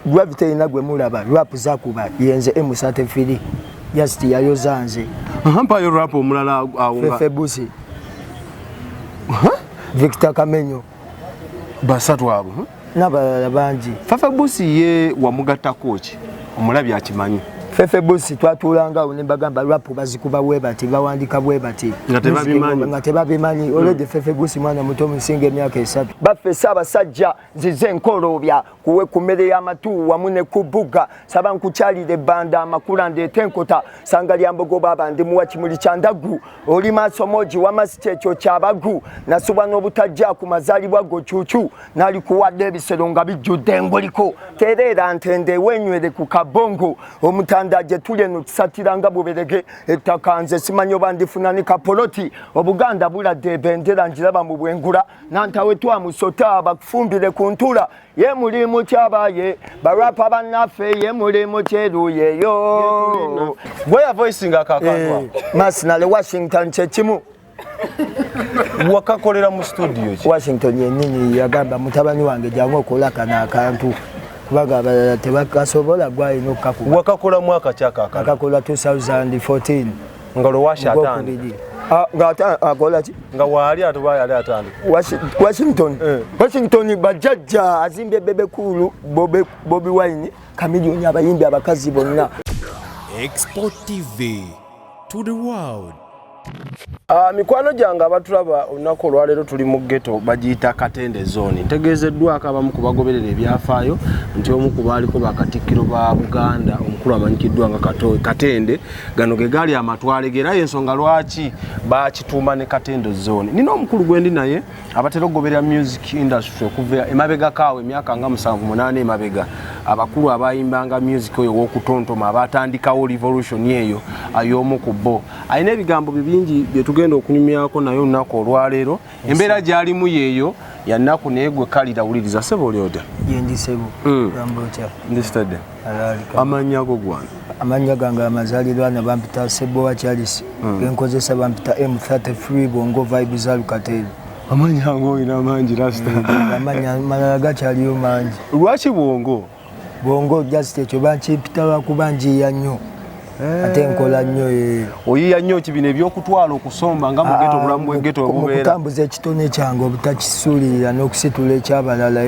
Gravity inagwe mulaba rap zakuba yenze emusate fili just yayozanze mpa yo rap omulala awunga Fefe Busi Victor Kamenyo basatu abo n'abalala bangi. Fefe Busi ye wamugatta kochi omulabi akimanyi Fefe Busi twatulanga ne bagamba rap bazikuba webati bawandika webati nga tebabimanyi already Fefe Busi mwana muto musinge emyaka 3 baffe Ssaabasajja zize nkolobya kuwe kumere y'amatu wamu ne kubuga saba nkukyalire banda amakula ndeete enkota sanga lyambogo baba ndi muwa kimuli kyandagu oli masomoji wamasite ekyo kyabagu nasuba n'obutajja ku mazaalibwa go cuucu nali kuwadde ebisero nga bijjudde engoliko tereera ntende wenywere ku kabongo ndaje tule no kisatiranga buberege etakanze simanyo bandifuna ni kapoloti obuganda buladde bendera njiraba mu bwengula nantawe twamusota abakufumbire kuntula ye mulimu kyabaye barapa banafe ye mulimu kyeruye yo boya voicing akakandwa Masnale Washington chechimu wakakolera mu studio Washington yenini yagamba mutabani wange jango kola kana akantu kubaga tebakasobola gwayi nokaku wakakola mwaka kyaka akakola 2014 ngalo washa atandi ngata akola ki nga wali atubaya ali atandi Washington bajajja azimbe bebe kulu Bobi Wine kamilioni abayimbi abakazi bonna Export TV to the world. Mikwano jange abatulaba olunaku olwaleero tuli mu ghetto bagiyita Katende zone. Ntegeezeddwako abamu ku bagoberera ebyafaayo nti omu ku baaliko bakatikkiro ba Buganda omukulu amanyikiddwa nga Katende gano ge gaali amatwale ge era y'ensonga lwaki bakituuma ne Katende zone. Nina omukulu gwe ndi naye abatera okugoberera music industry okuva emabega kaawe emyaka nga 7-8 emabega abakulu abayimbanga music oyo w'okutontoma abatandikawo revolution eyo ay'omu ku bo ayina ebigambo bingi bye tugenda okunyumyako nayo olunaku olwaleero embeera gy'alimu yeeyo yannaku naye gwe kalira wuliriza sebo olyoda yendisebo gambotya ndistade amanya go gwana amanya gange amazaalirwa na bampita Sebo wa Charles genkozesa bampita M33 bongo vibe za Lukateli amanya ngo ina manji rasta amanya malala gakyaliyo manji lwaki bongo just ekyo bankipita lwakubanji yannyo ate nkola nnyo oyiya nnyo kibino ebyokutwala okusomba nga mu ghetto bulamu bw'eghetto obubeera okutambuza ekitone kyange obutakisuulirira n'okusitula ekyabalala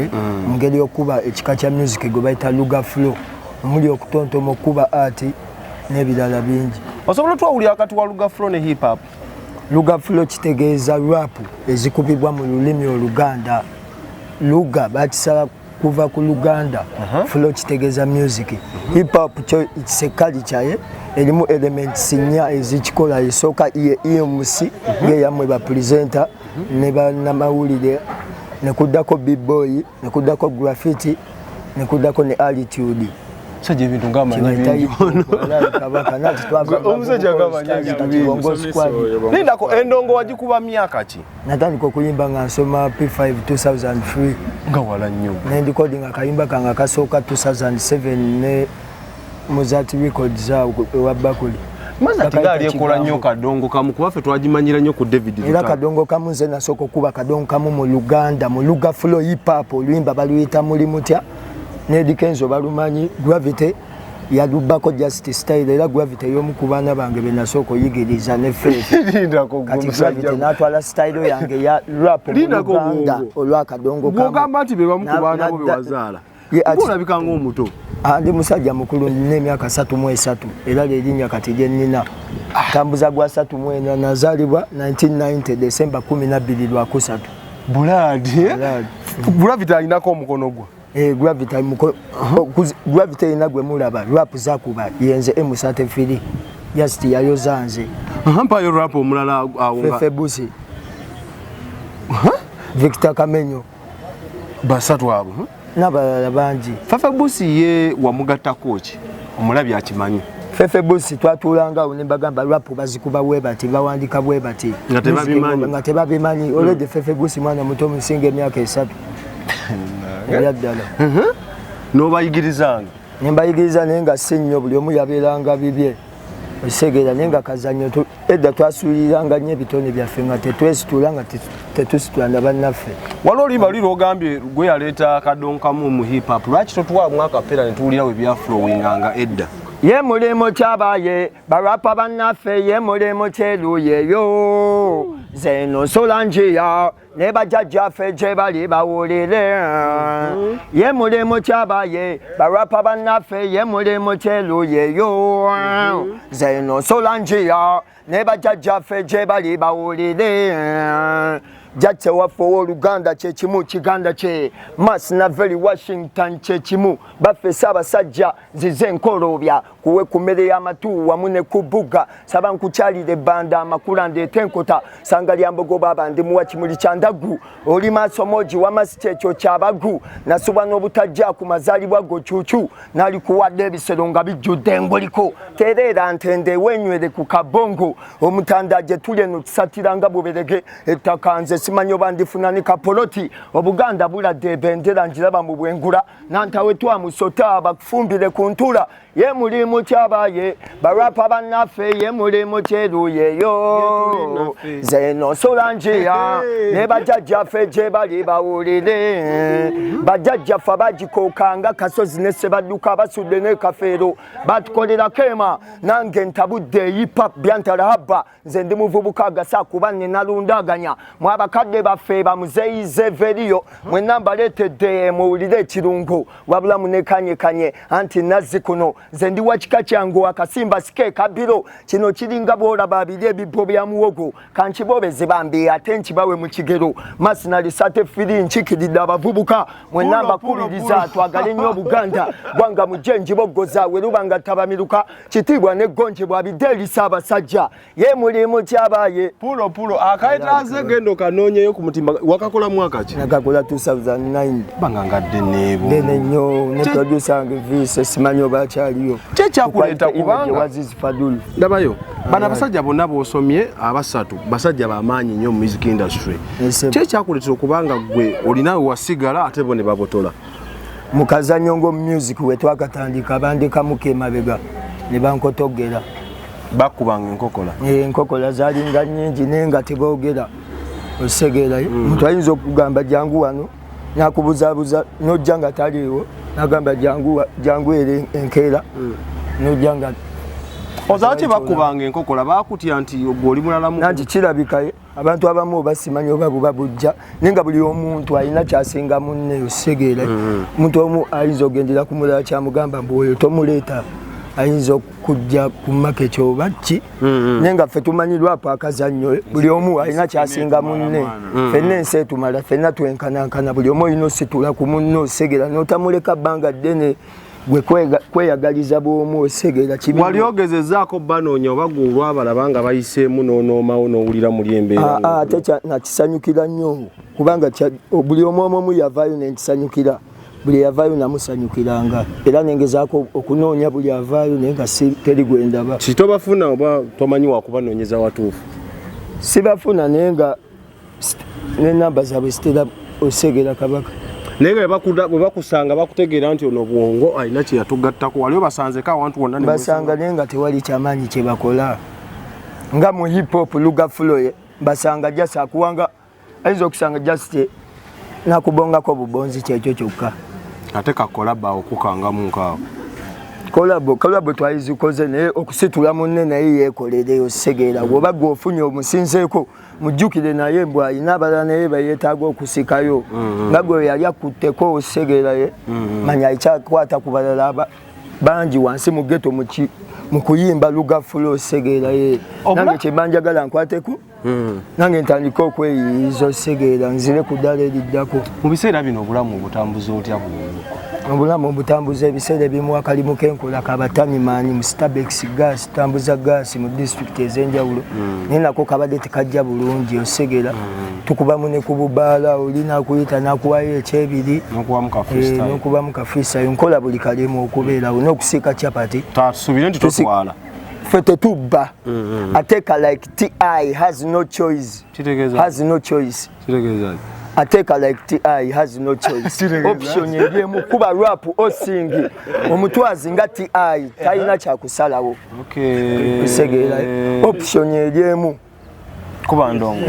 mu ngeri y'okuba ekika kya music gwe bayita luga flow omuli okutontoma okuba art n'ebirala bingi osobola twawulira akati wa luga flow ne hip hop luga flow kitegeeza rap ezikubibwa mu lulimi Oluganda luga bakisala kuva ku Luganda flow kitegeeza music hip hop kyo kisekali kyaye elimu elements nya ezikikola esooka EMC ngeyamwe ba presenter ne banamawulire ne kuddako b-boy ne kuddako graffiti ne kuddako ne attitude saje bintu ngamanyi omusajja ngamanyi nindako endongo wagikuba myaka ki natandika okuyimba nga nsoma P5 2003 nga wala nnyo nendicoding akayimba kange akasooka 2007 ne Mozart Records wa Bakuli Mazati gaali ekola nnyo kadongo kamu kuba ffe twagimanyira nnyo ku David era kadongo kamu nze nasooka okuba kadongo kamu mu Luganda mu Luga Flow hip hop oluyimba baluyita muli mutya Nedi Kenzo balumanyi Gravity yadubako just style era Gravity y'omu ku baana bange be nasooka oyigiriza ne kati Gravity n'atwala style yange ya rap mu Luganda olwakadongo kamu bw'ogamba nti be bamu ku baana bo be wazaala olabika ng'omuto ndi musajja mukulu n'emyaka 33 era lerinnya kati gye nnina tambuza gwa 34 nazaalibwa 1990 December 12 Gravity alinako omukono gwa Gravity inagwe mulaba rap zakuba yenze M33 just yayozanze mpa yo rap omulala awunga Fefe Busi Victor Kamenyo basatu abo n'abalala bangi Fefe Busi ye wamugatta kochi omulabi akimanyi Fefe Busi twatulanga ne bagamba rap bazikuba webati bawandika webati nga tebabimanyi already Fefe Busi mwana muto musinge emyaka 3 yaddala n'obayigirizanga nembayigiriza naye nga si nnyo buli omu yabeeranga bibye osegera nenga kazanyo edda twasuuliranga nnyo ebitone byaffe nga tetwesitulanga tetusitulanga bannaffe waliwo olimba luli ogambye gwe yaleeta kadonkamu mu hip hop lwaki totuwa mwaka pera ne tuwulirawo ebyaflowinganga edda ye mulimo kyabaye barapa bannaffe ye mulimo kyeruyeyo zeno solanjiya ne bajjajjaffe gye bali bawulire ye mulimo kyabaye barapa bannaffe ye mulimo kyeruyeyo zeno solanjiya ne bajjajjaffe gye bali bawulire Jatse waffe ow'Oluganda kyekimu kiganda kye Masina Valley Washington kyekimu baffe Ssaabasajja nzize enkolobya kuwe ku mmere y'amatu wamu ne ku bbuga saba nkukyalire ebbanda amakula ndeeta enkota sanga lya mbogo baba ndi muwa kimuli kya ndagu oli maaso mogi wamasi kyekyo kyabagu nasubwa n'obutajja ku mazaalibwa go cuucu n'alikuwadde ebisero nga bijjudde engoliko tereera ntende wenywere ku kabongo omutanda gye tuli eno tusatira nga buberege ettaka nze simanyi oba ndifuna ne kapoloti obuganda buladde ebendera njiraba mu bwengula nantawe twamusota bakufumbire ku ntula ye mulimu kyabaye barapa bannaffe ye mulimu kyeruyeyo zeno solanjiya ne bajjajjaffe gye bali bawulire bajjajjaffe bagikookanga kasozi ne sebadduka basudde n'ekafeero batukolera kema nange ntabudde hip-hop byantalahaba nze ndi muvubuka agasa kuba nne nalundaganya mwabakadde baffe bamuzeeyize veriyo mwenna mbaleetedde muwulire ekirungo wabula munekanyekanye anti nazzi kuno nze ndi wakika kyangu akasimba sike kabiro kino kiringa bwolaba abiri ebibbo bya muwogo kankibobeze bambi ate nkibawe mu kigero Masina lisate firi nkikiridde abavubuka mwenna mbakubiriza twagale nnyo Buganda gwanga mujje njiboggoza werubanga tabamiruka kitiibwa neggonjebwa bidde Ssaabasajja ye mulimu kyabaye pulo akaetaze gendo kanoonyeyo ku mutimba wakakola mwaka ki nakakola 2009 bangangadde neebo nene nnyo ne producer nge vise simanyi oba akyaliyo kyekyakuleeta kubanga Wazizi Fadulu ndabayo bano abasajja bonna b'osomye abasatu basajja bamaanyi nnyo mu music industry kyekyakuleetera okubanga gwe olinawe wasigala ate bo ne babotola mu kazannyo ng'omusic we twakatandika bandekamuko emabega ne bankotogera bakubanga enkokola enkokola zaalinga nnyingi naye nga teboogera osegerayo omuntu ayinza okugamba jangu wano nakubuzaabuza nojja nga taliiwo nagamba jangu ere enkeera nojja nga ozaaki bakubanga enkokola bakutya nti oli mulalamu nanti kirabikaye abantu abamu basimanyi oba buba bujja naye nga buli omuntu alina kyasinga munne osegeera omuntu omu ayinza ogendera ku mulala kyamugamba mbu oyo tomuleeta ayinza okujja ku maketi oba ki naye nga ffe tumanyirwa po akazannyo buli omu alina kyasinga munne ffenna ensi etumala ffenna twenkanankana buli omu olina ositula ku munne osegera n'otamuleka bbanga ddene gwe kweyagaliza bw'omu osegera kibi wali ogezezaako banoonya oba gwe olwabalaba nga bayiseemu n'onoomawo n'owulira muli embeera ate nakisanyukira nnyo kubanga buli omu omu yavaayo nentisanyukira buli yavaayo namusanyukiranga era nengezaako okunoonya buli avaayo naye nga teri gwendaba kitobafuna oba tomanyi wakubanoonyeza watuufu sibafuna naye nga n'enamba zaabwe zitera osegera kabaka naye nga bwe bakusanga bakutegeera nti ono bwongo alina kye yatugattako wali obasanzeko awantu wonna basanga naye nga tewali kyamaanyi kye bakola nga mu hip hop lugafuloye basanga jasi akuwanga ayinza okusanga jasi nakubongako bubonzi kyekyo kyokka ate kakolaba okukangamu nkaawo kolabo twayizikoze naye okusitula munne naye yeekolere osegeera bw'oba gwe ofunye omusinzeeko mujjukire naye mbw alina abalala naye bayeetaaga okusikayo nga gwe yali akutteko osegeeraye manya ekyakwata ku balala bangi wansi mu geto mu kuyimba lugafulo osegeeraye nange kyebanjagala nkwateko nange ntandika okweyiyiza osegeera nzire ku ddala eriddako mu biseera bino obulamu obutambuza otya bulungi obulamu obutambuza ebiseera ebimu akalimu kenkola kabatanimaani mu Starbex gas tambuza gaasi mu disitulikiti ez'enjawulo naye nako kabadde tekajja bulungi osegera tukubamu ne ku bubaala oli nakuyita nakuwayo ekyebiri n'okubamu kafrisayo nkola buli kalimu okubeerawo n'okusiika capati tasubire nti totwala ffe tetubba ateka like ti has no choice ateka like TI has no choice option yemu kuba rap osingi omutwazi nga TI talina kya kusalawo Segera option yemu kuba ndongo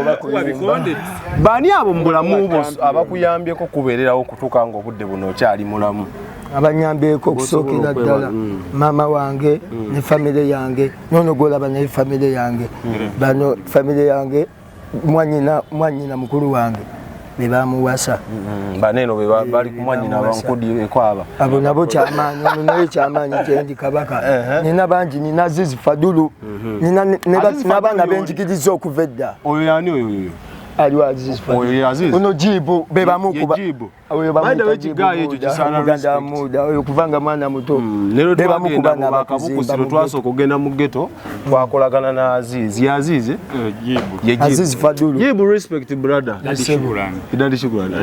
bakubikonde bani abo mbulamu abakuyambyeko kubeererawo okutuuka nga obudde buno okyali mulamu abanyambyeko okusookera ddala maama wange ne famire yange nono golaba ne famire yange bano famire yange mwanyina mukulu wange bebamuwasa baneno bali kumwanyina bankudi ekwaba abo nabo kyamaanyi ono naye kyamaanyi kyendi kabaka nina bangi nina Azizi Fadulu nina n'abaana benjigiriza okuva edda oyo yani oyo aliwa Azizi Fadulu ono Jibu bebamukuba oyo bamuganda muda oyo kuvanga mwana muto bebamukuba n'abakuzimba twasooka okugenda mu ghetto twakolagana na Azizi Jibu Azizi Fadulu Jibu respect brother Dadi Shukrani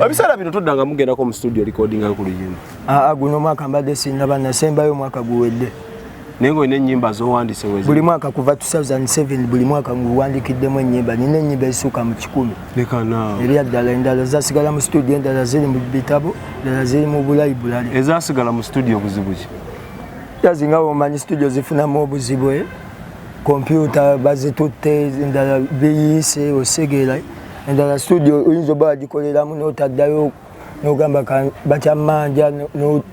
abisala bino toddanga mugendako mu studio recording akuli yino guno mwaka mbadde sinaba nasembayo mwaka guwedde nengo ine nyimba zo wandise wezi buli mwaka kuva 2007 buli mwaka nguwandikiddemu ennyimba nina ennyimba ezisuka mu 10 lekana ebya ddala endala zasigala mu studio endala ziri mu bitabo endala ziri mu bulayibulali ezasigala mu studio buzibu ki yazinga omanyi studio zifunamu obuzibu kompyuta bazitutte endala biyise osegera endala studio oyinza oba wagikoleramu n'otaddayo n'ogamba bakyamanja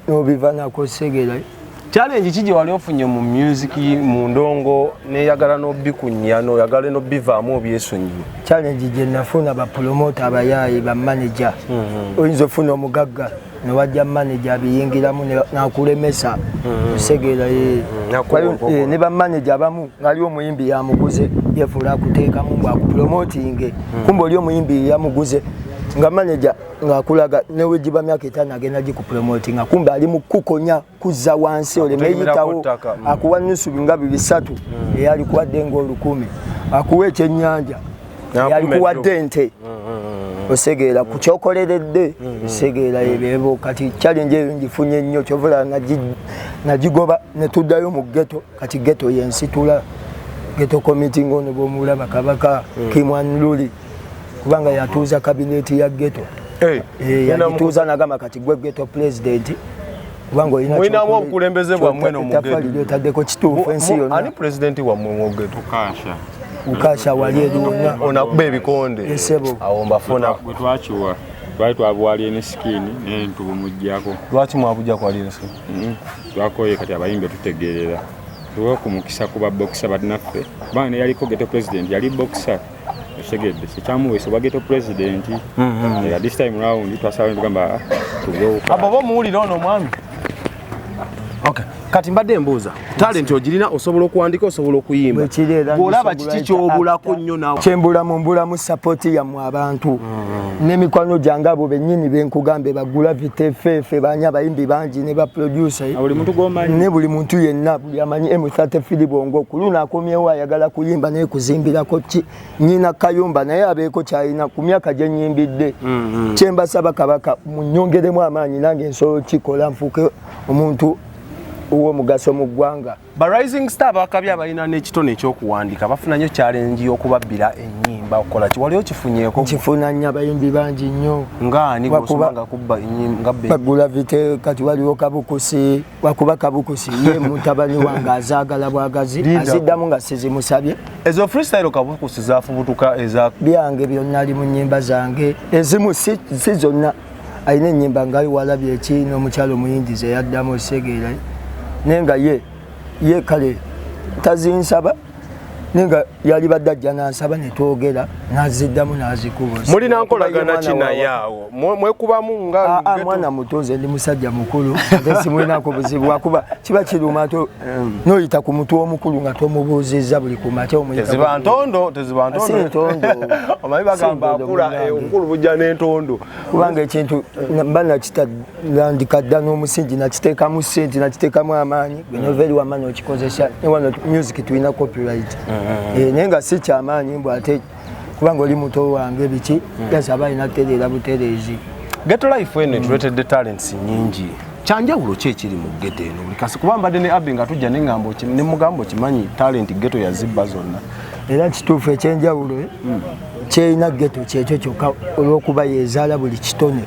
n'obiva nako osegera challenge kije wali ofunye mu music mu ndongo neyagala no bikunya no yagala no bivaamu obyesonyi challenge je nafuna ba promoter abayayi ba manager oyinza funa omugagga ne wajja manager abiyingiramu nakulemesa segera ne ba manager abamu ngali omuyimbi yamuguze yefula kuteekamu bwa promoting kumbe oli omuyimbi yamuguze nga manager ngakulaga newe jiba myaka 5 agenda ji ku promoting kumbe ali mukukonya kuza wansi ole meyitawo akuwa nusu binga 3 yali kuwadde ngolu 10 akuwe ekyenyanja yali kuwadde ente osegera kuchokoleredde segera ebebo kati challenge ngifunye nnyo kyovula najigoba netuddayo mu ghetto kati ghetto yensitula ghetto committee ngono bomulaba kabaka Kimwanluli kubanga yatuuza kabineti ya ghetto yatuuza nagamba kati gwe ghetto president kubanga oyina okulembeze bwa mweno mu ghetto taddeko kituufu ensi yonna ani president wa mu ghetto ukasha wali eduna onakuba ebikonde awo mbafuna twakiwa twali twabwali ne skini n'entubu mujjako lwaki mwabujjako ali ne skini twakoye kati abayimbe tutegeerera tuwakumukisa kuba boxer badnaffe bana yaliko ghetto president yali boxer segedde sikyamuweesa oba ghetto president this time round twasawa tugamba tubewo abo bo muwulira ono mwami okay kati mbadde mbuuza talent ogirina osobola okuwandika osobola okuyimba olaba kiki kyobulako nnyo nawe kyembula mu support yammwe abantu n'emikwano gyange abo bennyini benkugambe bagula vitefefe banya bayimbi bangi ne ba producer ne buli muntu yenna buli amanyi M30 Filibongo kuluna akomyewo ayagala kuyimba naye kuzimbirako ki nyina Kayumba naye abeeko kyalina ku myaka gye nyimbidde kyembasaba kabaka munyongeremu amaanyi nange nsobola kikola nfuuke omuntu uwo mugaso mu ggwanga ba rising star bakabya abalina n'ekitone ekyokuwandika bafuna nnyo challenge y'okubabbira ennyimba okola ki waliyo kifunyeeko kifuna nnyo abayimbi bangi nnyo ngaani bw'osomanga kubba ennyimba bagula vite kati waliwo Kabukusi wakuba Kabukusi ye mutabani wange azaagala bwagazi aziddamu nga sizimusabye ezo freestyle Kabukusi zaafubutuka eza byange byonna ali mu nnyimba zange ezimu si zonna alina ennyimba ngayo walabye eki n'omukyalo omuyindize yaddamu osegera nenga ye kale tazinsaba nenga yali badajja nansaba netwogera naziddamu nazikuba mulina nkolagana kinayawo mwekubamu nga mwana mutoze ndi musajja mukulu ndesimwinako buzibu wakuba kiba kiruma to noyita ku mutu omukulu nga tomubuuzizza buli kumakya tezibantondo omanyi bagamba akula omukulu bujja n'entondo kubanga ekintu mba nakitandika dda n'omusingi nakiteekamu ssente nakiteekamu amaanyi genoveri wamanyi okikozesa newano music tulina copyright naye nga si kyamaanyi mbw ate kubanga oli muto wange biki yasaba alina kutereera butereezi ghetto life eno etuleetedde talents nyingi kyanjawulo ki ekiri mu ghetto eno buli kasi kuba mbadde ne Abby nga tujja ne mugambo kimanyi talent ghetto yazibba zonna era kituufu ekyenjawulo kyerina ghetto kyekyo kyokka olw'okuba yeezaala buli kitone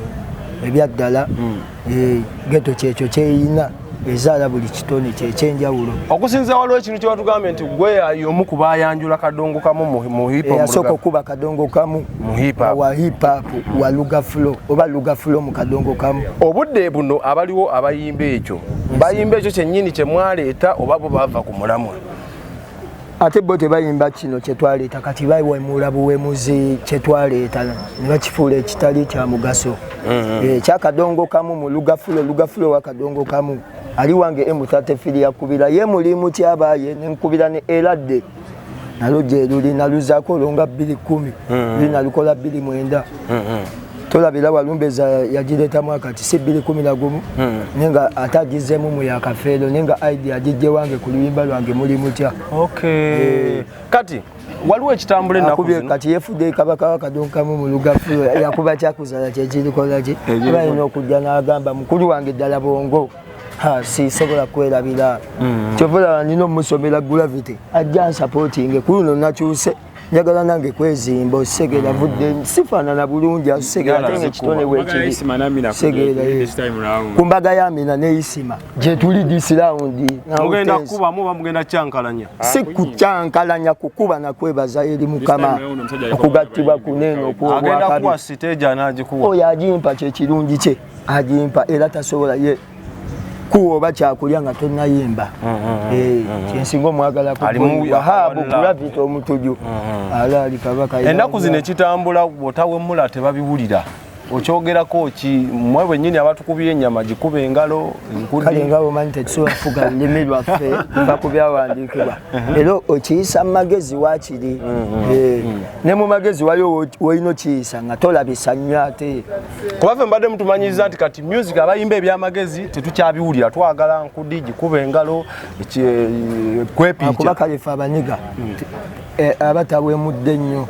ebyaddala ghetto kyekyo kyerina ezaala buli kitone kyekyenjawulo. Okusinza waliwo ekintu kye batugambye nti gwe y'omu ku baayanjula kadongo kamu mu hip hop. Yasooka okuba kadongo kamu mu hip hop wa hip hop wa Lugafulo oba Lugafulo mu kadongo kamu. Obudde buno abaliwo abayimba ekyo bayimba ekyo kyennyini kye mwaleeta oba bo bava ku mulamwa? Ate bo tebayimba kino kye twaleeta kati bawemula buwemuzi kye twaleeta ne bakifuula ekitali kya mugaso. Kyakadongo kamu mu Lugafulo wa kadongo kamu ali wange M33 yakubira ye mulimu kyabaaye nenkubira ne eradde nalo gye luli naluzaako olonga 2010 nalukola 2009 tolabira Walumbeza yagireetamu akati si 2011 nenga atagizeemu mu yakafeero nenga idea agijje wange ku luyimba lwange muli mutya. Kati waliwo ekitambula ennaku zino kati yefudde kabaka wakadongo kamu mu Lugafulo yakuba kyakuzala kyekirikola ki balina okujja n'agamba mukulu wange ddala bongo sisobola kwerabira kyovula nina omusomera Gravity ajja nsupporting ku luno nakyuse njagala nange kwezimba osegera vudde sifaanana bulungi asegera ate ng'ekitone weekiri ku mbaga ya Amina ne Isima gye tuli this round mugenda kukubamu oba mugenda kyankalanya? Si kukyankalanya, kukuba na kwebaza eri Mukama okugattibwa kunene agenda kuwa stage anagikuwa oyo agimpa kyekirungi kye agimpa era tasobola ye kuoba kyakulya nga tonnayimba kyensinga omwagala Wahabu Gravity omutuju alaali kabaka. Ennaku zino ekitambula bw'otawemula tebabiwulira okyogerako ki mmwe bwennyini abatukubye ennyama gikube engalo kale nga omanyi tetusobola kufuga lulimi lwaffe kuva ku byawandiikibwa era okiyisa mu magezi waakiri ne mu magezi waliwo wolina okiyisa nga tolabisa nnyo ate kuba ffe mbadde mutumanyiriza nti kati music abayimba ebyamagezi tetukyabiwulira twagala nkudi gikuba engalo kwepiica kuba kale ffe abaniga abatawemudde nnyo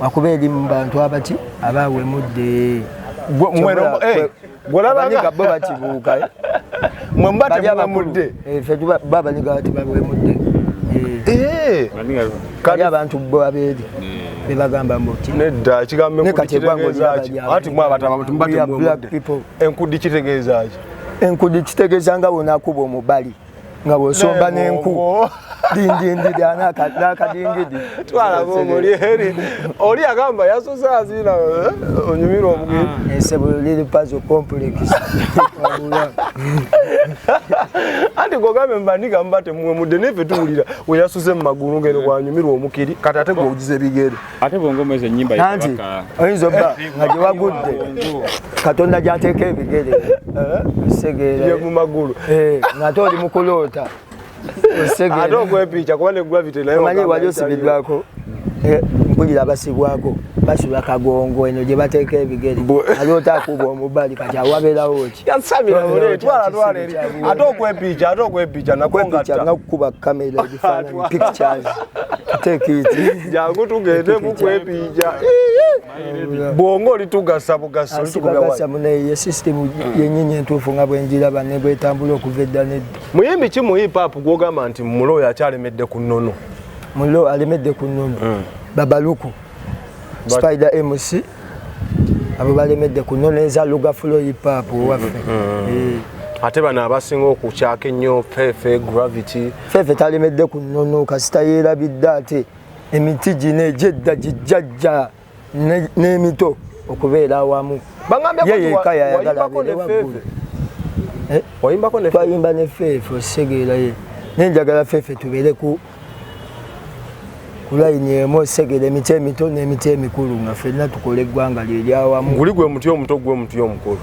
wakuba eri mu bantu abati abawemudde gwolabanga bo bakibuuka mwe mbate mwemudde ffe babaniga bati bawemudde kali abantu bo abeeri bebagamba mboti nedda ekigambo enkudi kitegeeza ki? Ati mwe abatamumbate mwemudde enkudi kitegeeza ki? Enkudi kitegeeza nga wonakuba omubali nga bw'osomba n'enku dindindi n'akadingidi twalaba omuli eri oli agamba yasoze azina onyumira omugiri ensebolo liri puzzle complex anti gogambe mbandiga mbate mwemudde neffe tuwulira we yasuze mu magulu ngeno bwanyumirwa omukiri kati ate gw'ogize ebigere ate bwongomeza ennyimba anti oyinza obba nga gye wagudde Katonda gy'ateeka ebigere osegeera mu magulu ng'ate oli mu kuloota ate okwepiica kuba ne Gravity naye omanyi wali osibiddwako mpulira abasibwako basula kagongo eno gye bateeka ebigere aloota akuba omubali kati awabeerawo ki yasamira mule twala eri ate okwepiica nakwepiica nga kukuba kamera ebifaananyi pictures take it jangu tugende mu kwepiica bwongo olitugasa bugaso olitugasa munaye system yennyini entuufu nga bwenjiraba ne bwetambula okuva edda nedda. Muyimbi ki mu hip hop gw'ogamba nti mulo oyo akyalemedde ku nnono? Mulo alemedde ku nnono Babaluku Spider MC abo balemedde ku nnono eza Lugafulo hip hop waffe. Ate bano abasinga okukyaka ennyo Fefe Gravity talemedde ku nnono kasita yeerabidde ate emiti gino egyedda gijjajja n'emito okubeera awamu ye yekka yayagala abeere waggulu. Twayimba ne Fefe osegeera ye nenjagala Fefe tubeere ku layini emu osegera emiti emito n'emiti emikulu nga ffenna tukole eggwanga lyeri awamu. Guli gwe muti omuto gwe muti omukulu?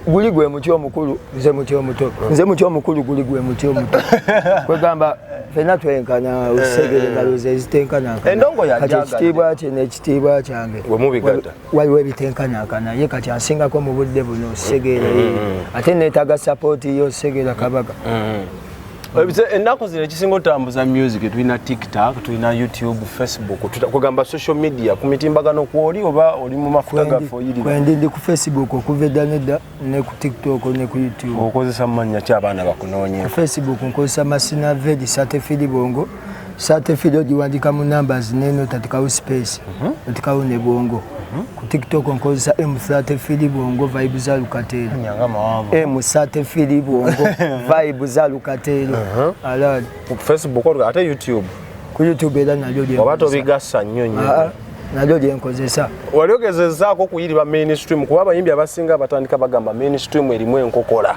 Guli gwe muti omukulu nze muti omuto nze muti omukulu guli gwe muti omuto kwegamba ffenna twenkana osegere engalo ze ezitenkanakana kati ekitiibwa kye n'ekitiibwa kyange waliwo ebitenkanakana ye kati ansingako mu budde buno osegere ate neetaaga sapooti yo osegera kabaka. Ennaku zino ekisinga otambuza music tulina TikTok, tulina YouTube, Facebook, kugamba social media ku mitimbagano kwoli oba oli mu mafuta gaffe oyiri? Kwendi ndi ku Facebook okuva edda nedda ne ku TikTok ne ku YouTube. Okozesa mannya ki abaana bakunoonye? Ku Facebook nkozesa Masina Vedi Sate Filibongo Sate video jiwandika mu numbers neno tatikawo space tatikawo ne bongo ku TikTok nkozesa M30 bongo vibe za Lukatelo nyanga mawavu M30 bongo vibe za Lukatelo ala ku Facebook ate YouTube ku YouTube era nalyo lye wabato bigasa nnyo nnyo nalyo lye nkozesa waliogezezzaako kuyiriba mainstream kuba abayimbi abasinga batandika bagamba mainstream erimu enkokola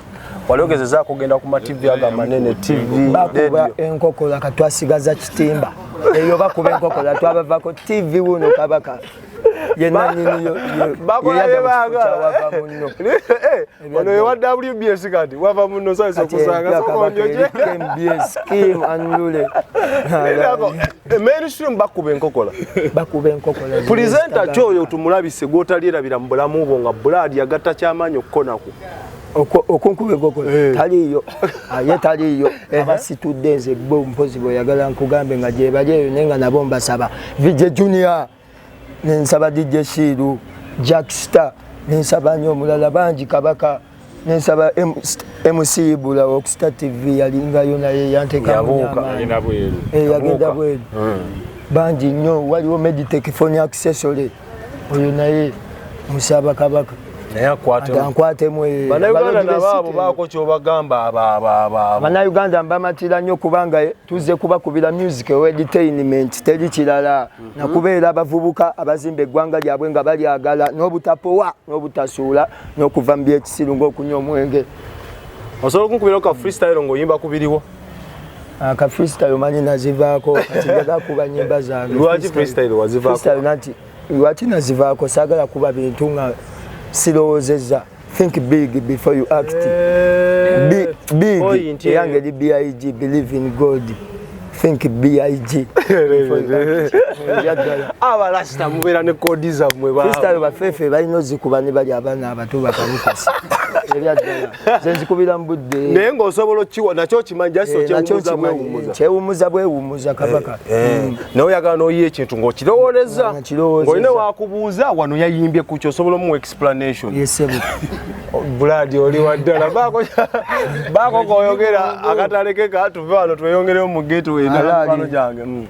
waliogezezzaako kugenda ku mativi aga manene TV bakuba enkokola katwasigaza kitimba eyo bakuba enkokola twabavako TV wuno kabaka yenna nyiniyo bakola yebaga ono yewa WBS kati wava muno saisi okusanga sokonjoje MBS Kim Anlule mainstream bakuba enkokola presenter kyoyo tumulabise gwotalirabira mu bulamu bwo nga blood yagatta kyamaanyi okukonaku okunkube enkokola taliyo ye taliyo abasitudde nze bo mpozi boyagala nkugambe nga gye balyeyo nenga nabo mbasaba VJ Junior nensaba DJ Shiru Jackstar nensaba nnyo omulala bangi kabaka nensaba MC Bula Oxstar TV yalingayo naye yanteka yagenda bweru bangi nnyo waliwo Meditech phone accessory oyo naye musaba kabaka Bannayuganda nabo baako kyobagamba Bannayuganda mbamatira nnyo kubanga tuzze kubakubira music entertainment teri kirala nakubeera abavubuka abazimba eggwanga lyabwe nga balyagala n'obutapowa n'obutasuula n'okuva mu byekisiru ng'okunywa omwenge. Osobola okunkubira ka freestyle ng'oyimba kubiriwo? Ka freestyle manyi nazivaako kati njaga kuba nnyimba zange. Lwaki freestyle wazivaako? Freestyle nati lwaki nazivaako saagala kuba bintu nga siroozezza. Think big before you act. Big. Yange di BIG, believe in God. Think BIG. Abalasita mubeera ne kodi zammwe baabo. Freestyle bafeefe balina ozikuba ne bali abaana abato bakamukasi. Nze nzikubira mu budde. Naye ng'osobola okkiwa nakyo kimanja so kyewumuza bwewumuza kabaka. Naye oyagala n'oyiya ekintu ng'okirowooleza. Ng'olina waakubuuza wano yayimbye ku kyo osobola omuwa explanation. Yesebo. Buladi oli waddala baako ng'oyogera akataleke katuve wano tweyongereyo mu geto enalapano gyange.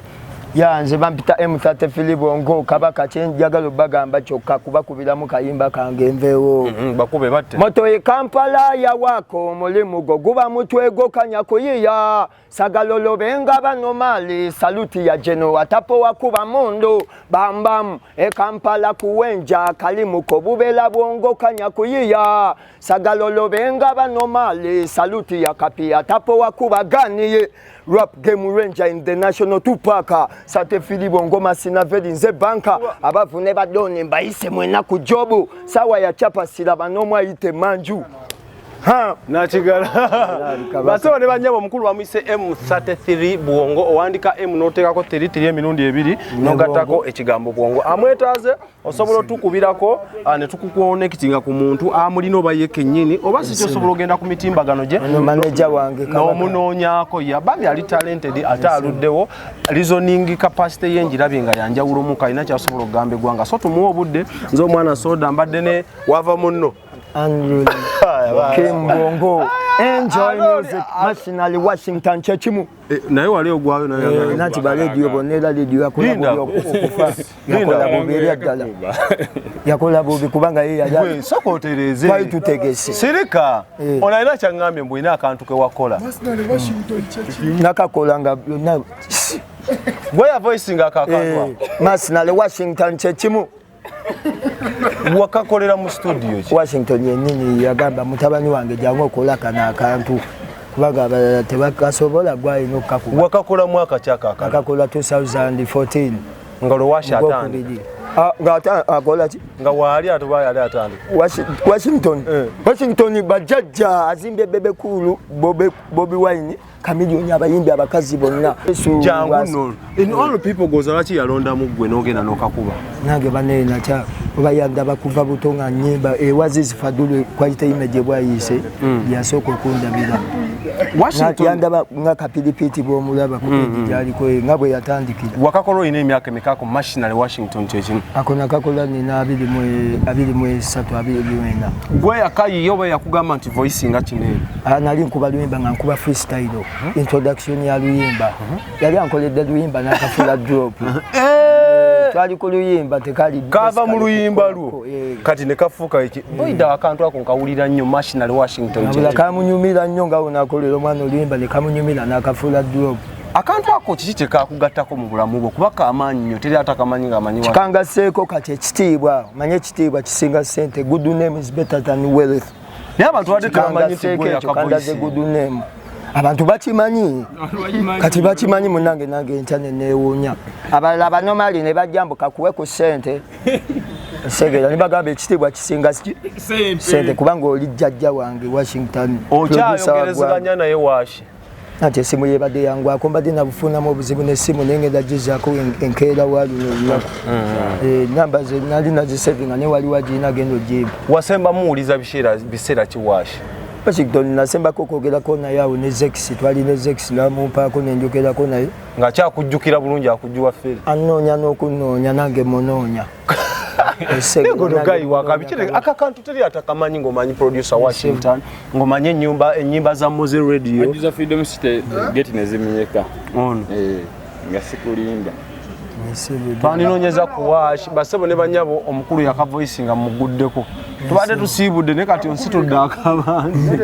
Ya nze bampita M30 bongo kabaka kyenjagala obagamba kyokka kubakubiramu kayimba kange nveewo. Bakube batte. Moto e Kampala ya wako mulimu go guba mutwego kanya kuyiya sagalolo benga banomali saluti ya jeno atapo wakuba mundu bambam e Kampala kuwenja kalimu ko bubela bongo kanya kuyiya sagalolo benga banomali saluti ya kapi atapo wakuba ganiye rap game ranger in the national Tupac sate Filibo ngoma sina vedi nze banka abavune badone mbayise mwena ku jobu sawa ya chapa sila banomwa ite manju ha nakigala baso ne banyabo mukulu bamwise M33 Buongo owandika M notekako 33 emirundi 2 nogatako ekigambo Buongo amwetaze osobola tukubirako ne tukukonectinga ku muntu amulino bayeke nyini oba si osobola ogenda ku mitimbagano je no manager wange no munonyako yababi ali talented ataluddewo reasoning capacity yenjirabinga yanjawulo muka ina kyasobola ogambe gwanga so tumuwa budde nzo omwana soda mbadde ne wava munno Unruly Kimbongo enjoy music nationally Washington chechimu naye wali ogwayo naye nati ba radio bonera radio yakola okufa yakola boberi adala yakola bobi kubanga yeye yaja sokotereze twali tutegese sirika onaina kyangambe mbwina akantu ke wakola nakakola nga byonna gwe voice nga kakatwa nationally Washington chechimu wakakolera mu studio Washington yennyini yagamba mutabani wange jangu okola kana akantu kubaga abalala tebakasobola gwalina okukakuba wakakola mwaka kyaka akakola 2014 nga lwasha atandi nga akola ki nga wali atuba yali atandi Washington bajajja azimbe bebe kulu Bobi Wine kamilioni abayimbi abakazi bonna jangu no in all people goes laki yalonda mugwe nogenda nokakuba nange bane nacha bayanda bakuva butonga nyimba wazizi fadulu kwalite imeje bwayise yasoko kundabira Washington yanda nga kapilipiti bo mulaba kupindi jali ko ngabwe yatandikira wakakolo ine emyaka mikako machinery Washington chechi akona kakola ni na 23 gwe akayi yoba yakugamba anti voice nga kinene nali nkuba luyimba nga nkuba freestyle introduction ya luyimba yali ankoledde luyimba n'akafuula drop twali ku luyimba tekali kava mu luyimba lwo kati ne kafuuka iki boyida akantu ako nkawulira nnyo National Washington abula kamunyumira nnyo nga unakolera omwana oluyimba ne kamunyumira n'akafuula drop akantu ako kiki kyekakugattako mu bulamu bwo kuba kamaanyi nnyo teri atakamanyi ng'amanyi kikangaseeko kati ekitiibwa manye ekitiibwa kisinga ssente. Good name is better than wealth. naye abantu badde tebamanyi kandaze good name abantu bakimanyi kati bakimanyi munange nange ntane neewuunya abalala abanomali ne bajambuka kuwe ku ssente segera nibagamba ekitiibwa kisinga ssente kubanga oli jjajja wange Washington okyayogerezeganya naye waashi ati esimu yebadde yangwako mbadde nabufunamu obuzibu n'essimu naye ngenda gizaako enkeera waluno olunaku namba ze nali nazisevinga naye wali wagirina genda ogiiba. wasemba muwuliza biseera kiwaashi Washington nasembako okwogerako naye awo ne Zex twali ne Zex namumpaako nenjogerako naye nga kyakujjukira bulungi akujjuwa ffere annoonya n'okunoonya nange munoonya akakantu teri atakamanyi ng'omanyi producer Washington ng'omanyi ennyimba za Moze Radio Ajuza Freedom City gate neziminyeka ono nga sikulimba twaninoonyeza ku Wash basebo ne banyabo omukulu yakavoice nga muguddeko tubadde tusiibudde ne kati onsitudde akabandi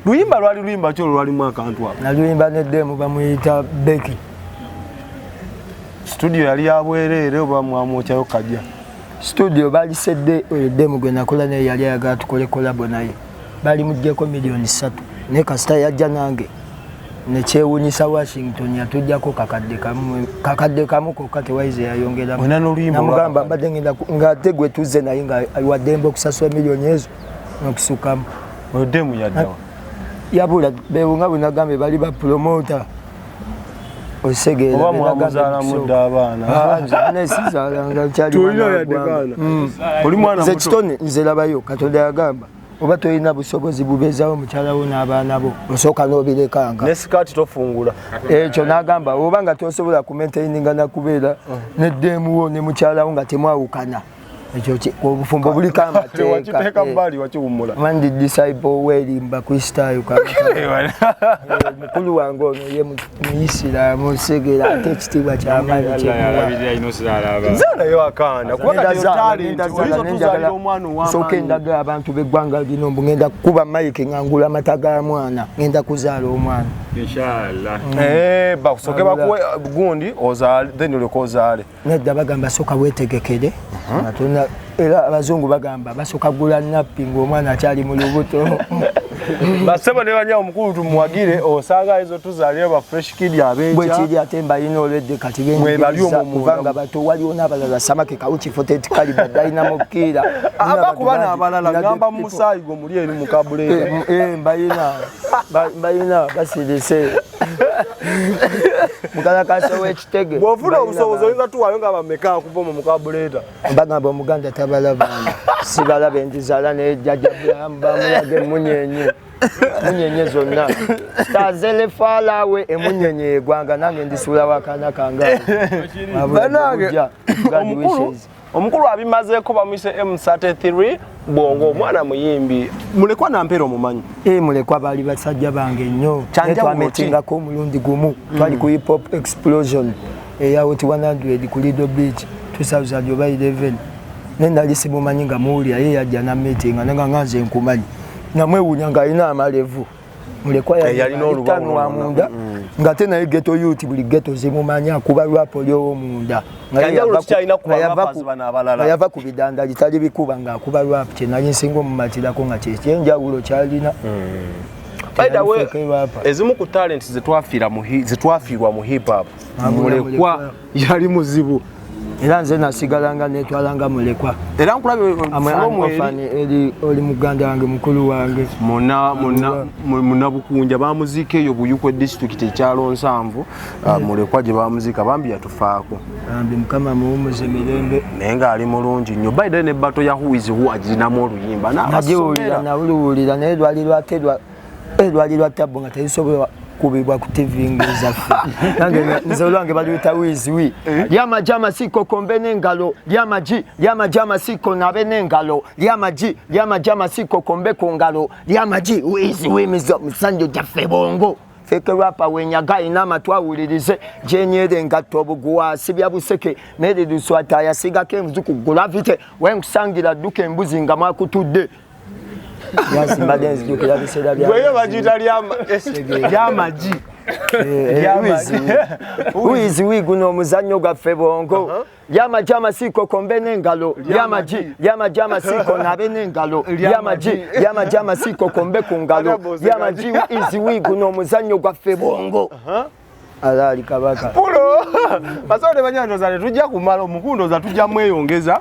luyimba lwali luyimba ki olwalimu akantu ako naluyimba neddemu bamuyita Becky. studio yali yabwereere oba mwamwokyayo kajja studio balisedde eddemu gwe nakola naye yali ayagala tukole kolabo naye bali muggyeko miliyoni 3 naye kasita yajja nange nekyewuunyisa Washington yatujjako kakadde kamu kokka tewaize yayongeramu namugamba mbadde ngenda ng'ate gwe tuzze naye nga waddembe okusasula miliyoni ezo n'okusukamu oddemu yaddawa yabula bewunga bwenagambe bali bapromota osegeera oba mwamuzaala mudde abaana nesizaalanga kyali mwana nze kitone nze labayo Katonda yagamba oba tolina busobozi bubeezawo mukyala wo n'abaana bo osooka n'obirekanga ne sikaati tofungula ekyo n'agamba oba nga tosobola kumentaininga nakubeera n'eddeemu wo ne mukyala wo nga temwawukana ekyo obufumbo buliko amateeka bbali wakiwummula mandi disciple weerimba kristaayo mukulu wange ono ye muisiraamu segera ate ekitiibwa kyamaanyi kyemulayo akaana sooka endagala abantu b'eggwanga lino mbu ngenda kukuba mayike ngangula amata ga mwana ngenda kuzaala omwana bakusoke bakuwe gundi ozaale then olyoka ozaale nedda bagamba sooka weetegekere era abazungu bagamba basooka gula nappi ng'omwana akyali mu lubuto basebo ne banyawo omukulu tumuwagire osanga ezo tuzaalire ba fresh kid abenkya bwekiri ate mbalina olwedde kati benyigiza kubanga bato waliwo n'abalala samake kawuki fotet kaliba dayinamo kiira abakuba n'abalala ngamba mu musaayi gwo muli eri mu kabuleeta mbalina basirise mukalakasa w'ekitege bw'ofuna obusobozi oyinza tuwaayo nga bameka akuva mu mukabuleeta bagamba omuganda tabalabana sibalaba enzizaala naye jjajja Bulamu bamulaga emunyenye munyenye zonna stazele falawe emunyenye egwanga nange ndisuulawo akaana kange omukulu abimazeeko bamuyise M33 Bongo omwana muyimbi mulekwa nampera omumanyi mulekwa baali basajja bange nnyo twametingako omulundi gumu twali ku hip hop explosion eyawot 100 ku Lido Beach 2000 oba 11 nenali simumanyi nga muwulira ye yajja nametinga nanga nganze nkumanyi namwewuunya ng'alina amalevu mulekwa yalina olubanwa wamunda ng'ate naye geto youth buli geto zimumanyi akuba lwapo ly'owomunda yava ku bidanda litali bikuba ng'akuba lwapo kyenali nsinga omumatirako nga kyekyenjawulo kyalina ezimu ku talenti zetwafiirwa mu hip hop mulekwa yali muzibu era nze nasigalanga netwalanga mulekwa era nkulabye oli muganda wange mukulu wange munabukunja bamuziika eyo buyukwe district ekyalo 7 mulekwa gye bamuziika bambi yatufaako bambi mukama muwumuze mirembe naye ng'ali mulungi nnyo baida nebbato ya huizihu agirinamu oluyimba nagiwulira nawuluwulira naye lwali lwate lwali lwa tabbo nga terisobola kubibwa ku TV ngezaffe nange nze olwange baliyita wiziwi lyamaji amasiko kombe n'engalo lyamaji amasiko nabe n'engalo lyamaji amasiko kombe ku ngalo lyamaji wiziwi misanjo gyaffe bongo feke rapa wenyaga inama twawulirize jenyere ngatto obuguwa sibya buseke mede duswata yasiga ke mzuku gravite wenkusangira duke embuzi nga mwakutudde yasimba dance duke yabisera bya weyo bajita lyamaji wiziwi guno omuzannyo gwaffe bongo lyamaji amasiko kombe n'engalo lyamaji amasiko nabe n'engalo lyamaji amasiko kombe ku ngalo lyamaji wiziwi guno omuzannyo gwaffe bongo alali kabaka pulo basode banyando zale tujja kumala omukundo za tujja mweyongeza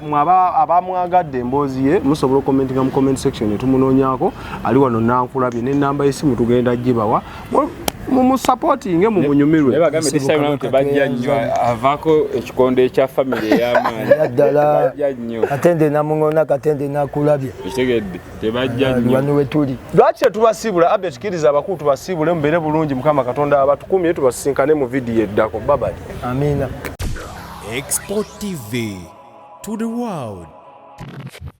mwaba abamwagadde emboozi ye musobola commentinga mu comment section tumunonyako ali wano nankulabye ne namba y'essimu tugenda gibawa mu supporting mu munyumirwe bagambe tisayina tebajja nnyo avako ekikondo ekya family y'amaanyi yaddala katende namungona katende nakulabye kitegedde tebajja nnyo wano wetuli lwaki tubasibula abe tukiriza abakulu tubasibule mbere bulungi mukama katonda abatukumye tubasinkane mu video eddako bye amina Export TV to the world.